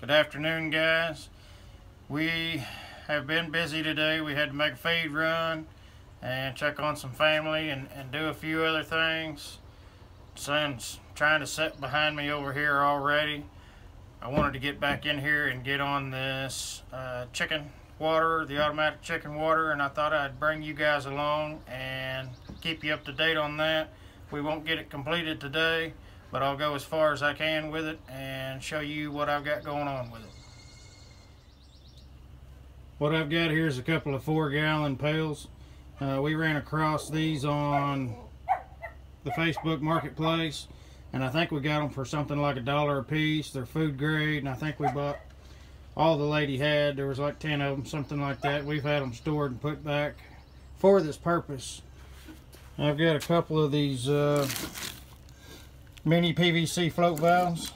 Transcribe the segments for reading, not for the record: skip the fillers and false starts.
Good afternoon, guys. We have been busy today. We had to make a feed run and check on some family and do a few other things. Son's trying to sit behind me over here already. I wanted to get back in here and get on this chicken water, the automatic chicken water, and I thought I'd bring you guys along and keep you up to date on that. We won't get it completed today, but I'll go as far as I can with it and show you what I've got going on with it. What I've got here is a couple of 4-gallon pails. We ran across these on the Facebook marketplace, and I think we got them for something like $1 a piece. They're food grade, and I think we bought all the lady had. There was like 10 of them, something like that. We've had them stored and put back for this purpose. I've got a couple of these mini PVC float valves.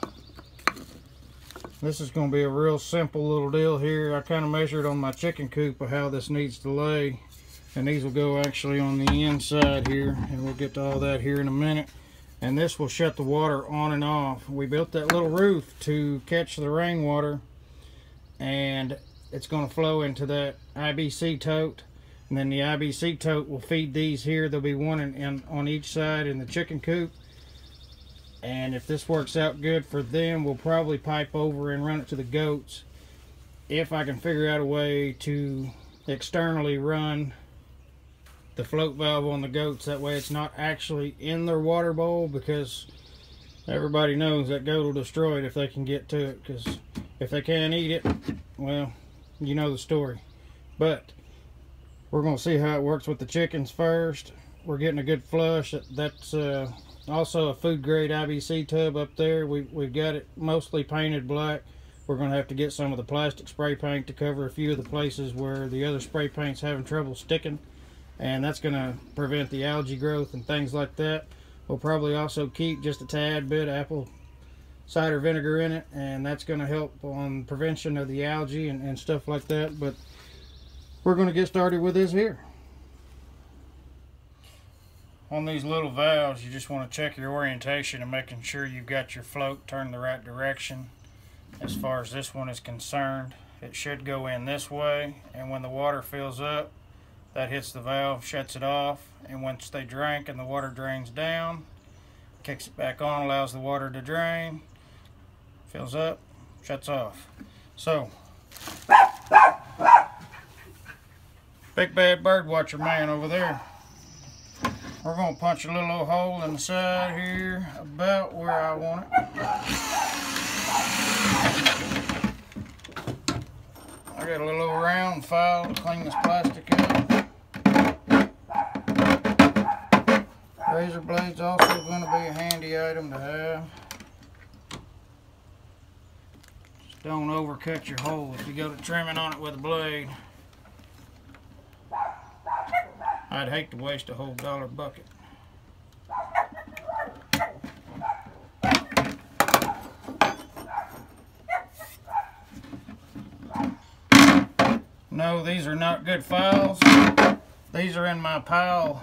This is going to be a real simple little deal here. I kind of measured on my chicken coop of how this needs to lay, and these will go actually on the inside here, and we'll get to all that here in a minute. And this will shut the water on and off. We built that little roof to catch the rainwater, and it's going to flow into that IBC tote, and then the IBC tote will feed these here. There'll be one on each side in the chicken coop. And if this works out good for them, we'll probably pipe over and run it to the goats. If I can figure out a way to externally run the float valve on the goats, that way it's not actually in their water bowl, because everybody knows that goat will destroy it if they can get to it, because if they can't eat it, well, you know the story. But we're going to see how it works with the chickens first. We're getting a good flush. That's also a food grade IBC tub up there. We've got it mostly painted black. We're going to have to get some of the plastic spray paint to cover a few of the places where the other spray paint's having trouble sticking, and that's going to prevent the algae growth and things like that. We'll probably also keep just a tad bit of apple cider vinegar in it, and that's going to help on prevention of the algae and stuff like that. But we're going to get started with this here. On these little valves, you just want to check your orientation and making sure you've got your float turned the right direction. As far as this one is concerned, it should go in this way, and when the water fills up, that hits the valve, shuts it off, and once they drink and the water drains down, kicks it back on, allows the water to drain, fills up, shuts off. So, big bad bird watcher man over there. We're going to punch a little old hole in the side here, about where I want it. I got a little old round file to clean this plastic up. Razor blade's also going to be a handy item to have. Just don't overcut your hole if you go to trimming on it with a blade. I'd hate to waste a whole $1 bucket. No, these are not good files. These are in my pile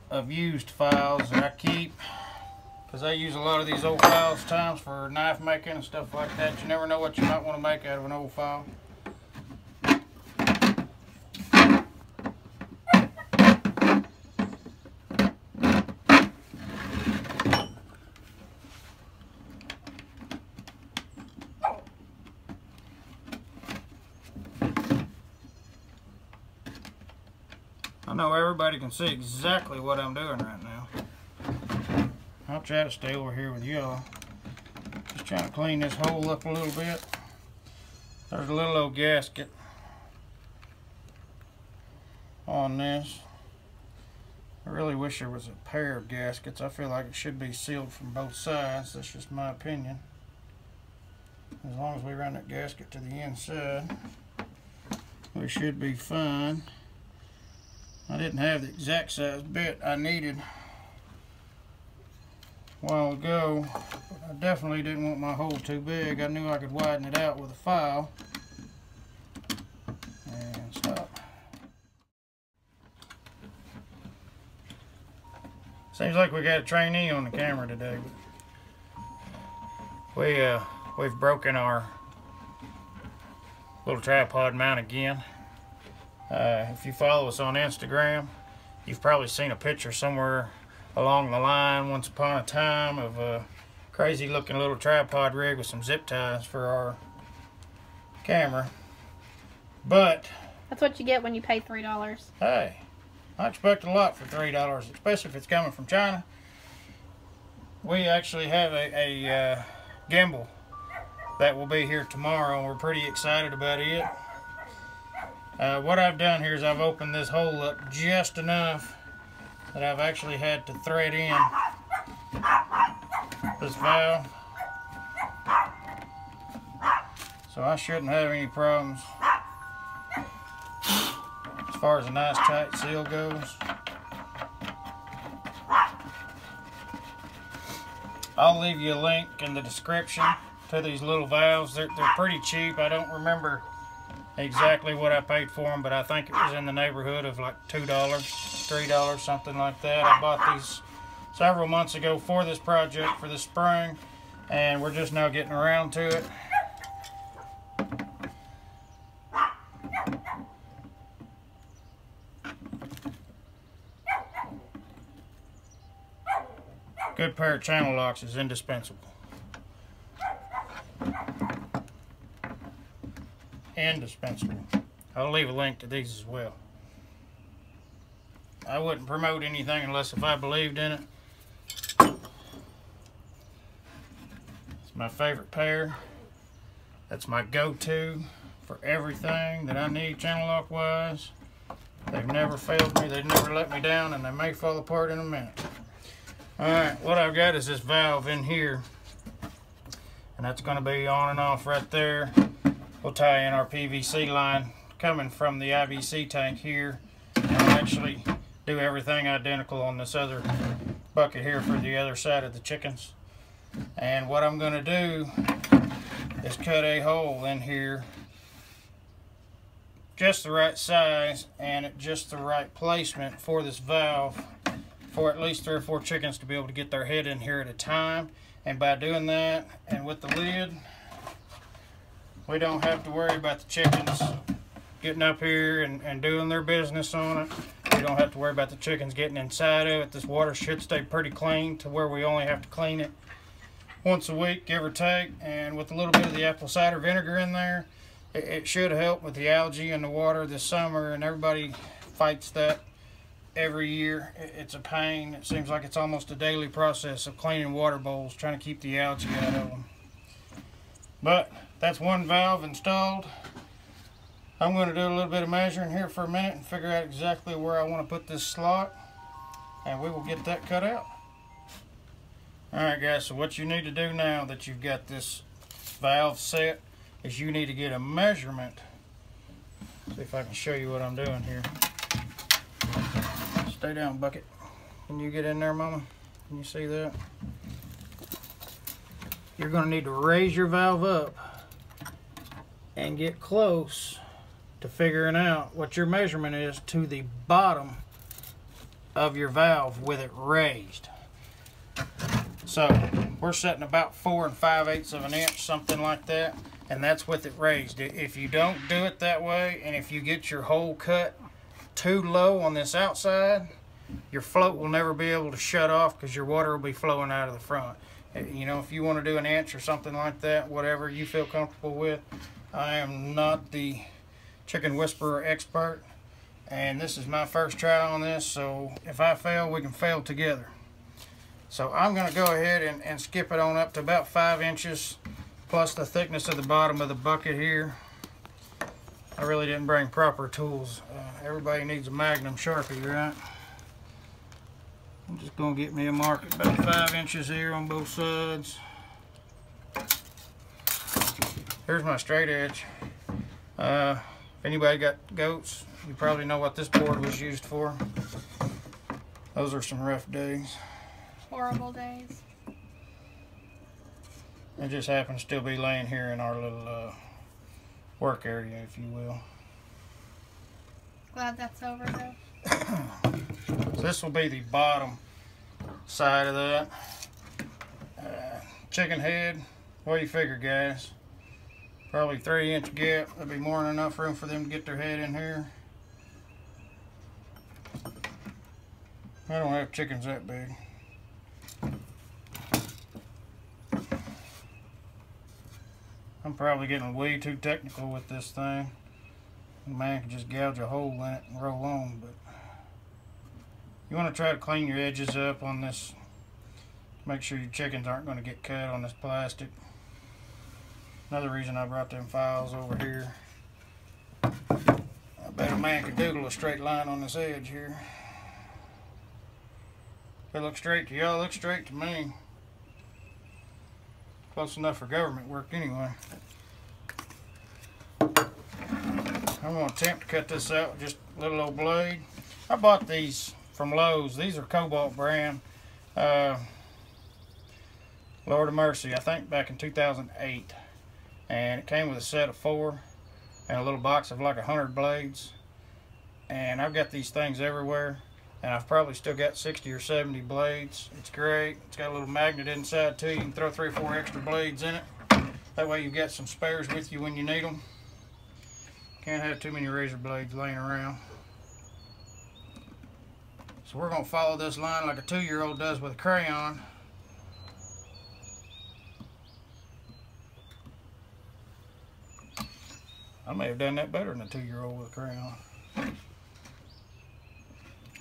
of used files that I keep, because I use a lot of these old files times for knife making and stuff like that. You never know what you might want to make out of an old file. I know everybody can see exactly what I'm doing right now. I'll try to stay over here with y'all. Just trying to clean this hole up a little bit. There's a little old gasket on this. I really wish there was a pair of gaskets. I feel like it should be sealed from both sides. That's just my opinion. As long as we run that gasket to the inside, we should be fine. I didn't have the exact size bit I needed a while ago, but I definitely didn't want my hole too big. I knew I could widen it out with a file. And stop. Seems like we got a trainee on the camera today. We've broken our little tripod mount again. If you follow us on Instagram, you've probably seen a picture somewhere along the line once upon a time of a crazy looking little tripod rig with some zip ties for our camera. But that's what you get when you pay $3. Hey, I expect a lot for $3, especially if it's coming from China. We actually have a gimbal that will be here tomorrow, and we're pretty excited about it. What I've done here is I've opened this hole up just enough that I've actually had to thread in this valve, so I shouldn't have any problems as far as a nice tight seal goes. I'll leave you a link in the description to these little valves. They're pretty cheap. I don't remember exactly what I paid for them, but I think it was in the neighborhood of like $2, $3, something like that. I bought these several months ago for this project for the spring, and we're just now getting around to it. Good pair of channel locks is indispensable. Indispensable. I'll leave a link to these as well. I wouldn't promote anything unless if I believed in it. It's my favorite pair. That's my go-to for everything that I need channel lock wise. They've never failed me, they've never let me down, and they may fall apart in a minute. Alright, what I've got is this valve in here, and that's going to be on and off right there. We'll tie in our PVC line coming from the IBC tank here, and I'll actually do everything identical on this other bucket here for the other side of the chickens. And what I'm going to do is cut a hole in here just the right size and at just the right placement for this valve, for at least 3 or 4 chickens to be able to get their head in here at a time. And by doing that, and with the lid, we don't have to worry about the chickens getting up here and doing their business on it. We don't have to worry about the chickens getting inside of it. This water should stay pretty clean to where we only have to clean it once a week, give or take. And with a little bit of the apple cider vinegar in there, it should help with the algae in the water this summer, and everybody fights that every year. It's a pain. It seems like it's almost a daily process of cleaning water bowls, trying to keep the algae out of them. But that's one valve installed. I'm going to do a little bit of measuring here for a minute and figure out exactly where I want to put this slot, and we will get that cut out. Alright guys, so what you need to do now that you've got this valve set is you need to get a measurement. See if I can show you what I'm doing here. Stay down, bucket. Can you get in there, Mama? Can you see that? You're going to need to raise your valve up and get close to figuring out what your measurement is to the bottom of your valve with it raised. So we're setting about 4 5/8 of an inch, something like that, and that's with it raised. If you don't do it that way, and if you get your hole cut too low on this outside, your float will never be able to shut off because your water will be flowing out of the front. You know, if you want to do an inch or something like that, whatever you feel comfortable with. I am not the chicken whisperer expert, and this is my first try on this, so if I fail, we can fail together. So I'm going to go ahead and skip it on up to about 5 inches plus the thickness of the bottom of the bucket here. I really didn't bring proper tools. Everybody needs a Magnum Sharpie, right? I'm just going to get me a mark at about 5 inches here on both sides. Here's my straight edge. If anybody got goats, you probably know what this board was used for. Those are some rough days. Horrible days. It just happens to still be laying here in our little work area, if you will. Glad that's over though. So this will be the bottom side of that. Chicken head What do you figure, guys? Probably 3-inch gap. That'd be more than enough room for them to get their head in here. I don't have chickens that big. I'm probably getting way too technical with this thing. A man can just gouge a hole in it and roll on, but you want to try to clean your edges up on this. Make sure your chickens aren't going to get cut on this plastic. Another reason I brought them files over here. I bet a man could doodle a straight line on this edge here. If it looks straight to y'all, it looks straight to me. Close enough for government work anyway. I'm going to attempt to cut this out with just a little old blade. I bought these from Lowe's. These are Cobalt brand. Lord of Mercy, I think back in 2008. And it came with a set of 4 and a little box of like 100 blades. And I've got these things everywhere. And I've probably still got 60 or 70 blades. It's great. It's got a little magnet inside too. You can throw 3 or 4 extra blades in it. That way you've got some spares with you when you need them. Can't have too many razor blades laying around. So we're going to follow this line like a 2-year-old does with a crayon. I may have done that better than a 2-year-old with a crayon.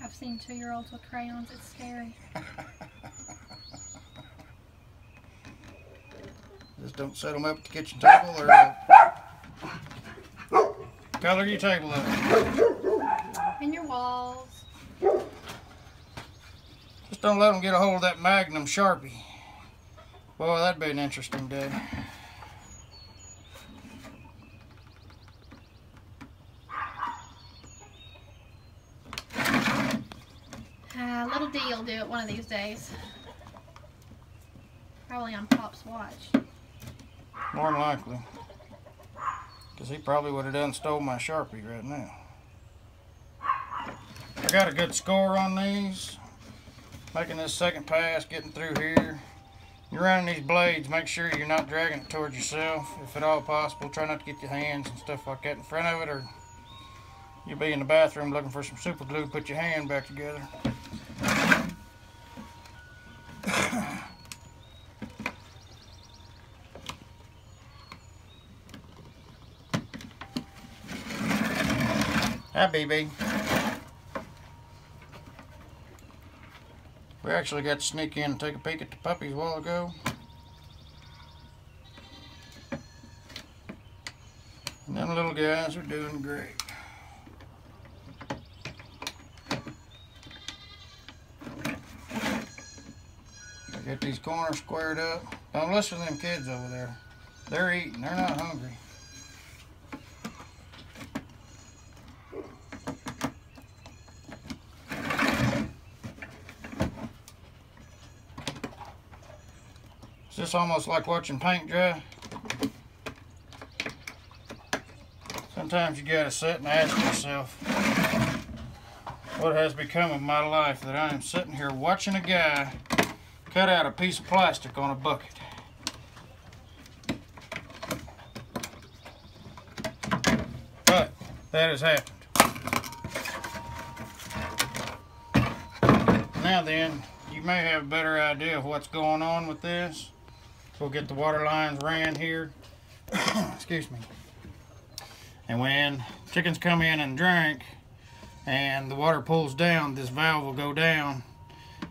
I've seen 2-year-olds with crayons. It's scary. Just don't set them up at the kitchen table, or color your table up. And your walls. Just don't let them get a hold of that Magnum Sharpie. Boy, that'd be an interesting day. Little D will do it one of these days. Probably on Pop's watch. More than likely. Because he probably would have done stole my Sharpie right now. I got a good score on these. Making this second pass, getting through here. You're running these blades, make sure you're not dragging it towards yourself. If at all possible, try not to get your hands and stuff like that in front of it, or you'll be in the bathroom looking for some super glue to put your hand back together. Hi, BB. We actually got to sneak in and take a peek at the puppies a while ago. And them little guys are doing great. Get these corners squared up. Don't listen to them kids over there. They're eating. They're not hungry. It's just almost like watching paint dry. Sometimes you gotta sit and ask yourself, what has become of my life that I am sitting here watching a guy cut out a piece of plastic on a bucket. But that has happened. Now then, you may have a better idea of what's going on with this. We'll get the water lines ran here. Excuse me. And when chickens come in and drink and the water pulls down, this valve will go down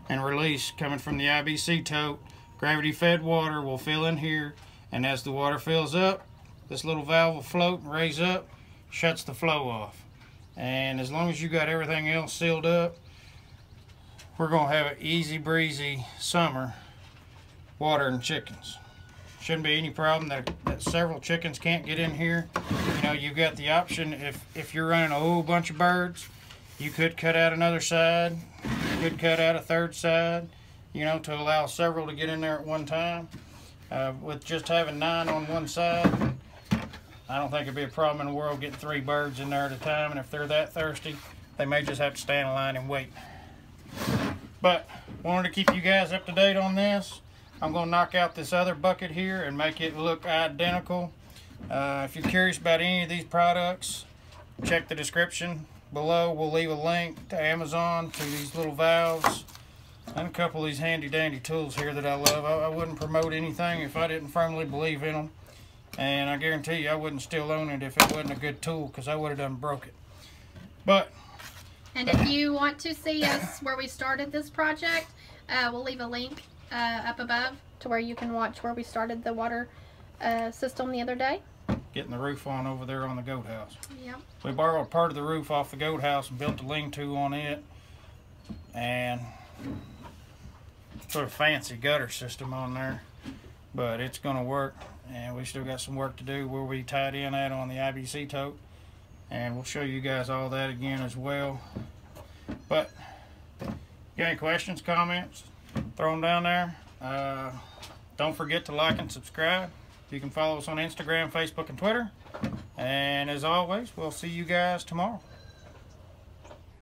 and release coming from the IBC tote. Gravity fed water will fill in here, and as the water fills up, this little valve will float and raise up, shuts the flow off. And as long as you got everything else sealed up, we're gonna have an easy breezy summer watering chickens. Shouldn't be any problem that several chickens can't get in here. You know, you've got the option, if you're running a whole bunch of birds, you could cut out another side. You could cut out a third side, you know, to allow several to get in there at one time. With just having 9 on one side, I don't think it'd be a problem in the world getting 3 birds in there at a time. And if they're that thirsty, they may just have to stand in line and wait. But wanted to keep you guys up to date on this. I'm going to knock out this other bucket here and make it look identical. If you're curious about any of these products, check the description below. We'll leave a link to Amazon, to these little valves, and a couple of these handy dandy tools here that I love. I wouldn't promote anything if I didn't firmly believe in them. And I guarantee you I wouldn't still own it if it wasn't a good tool, because I would have done broke it. And if you want to see us where we started this project, we'll leave a link up above to where you can watch where we started the water system the other day. Getting the roof on over there on the goat house. Yep. We borrowed part of the roof off the goat house and built a lean-to on it, and sort of fancy gutter system on there, but it's gonna work. And we still got some work to do where we tied in at on the IBC tote, and we'll show you guys all that again as well. But got any questions, comments, throw them down there. Don't forget to like and subscribe. You can follow us on Instagram, Facebook, and Twitter. And as always, we'll see you guys tomorrow.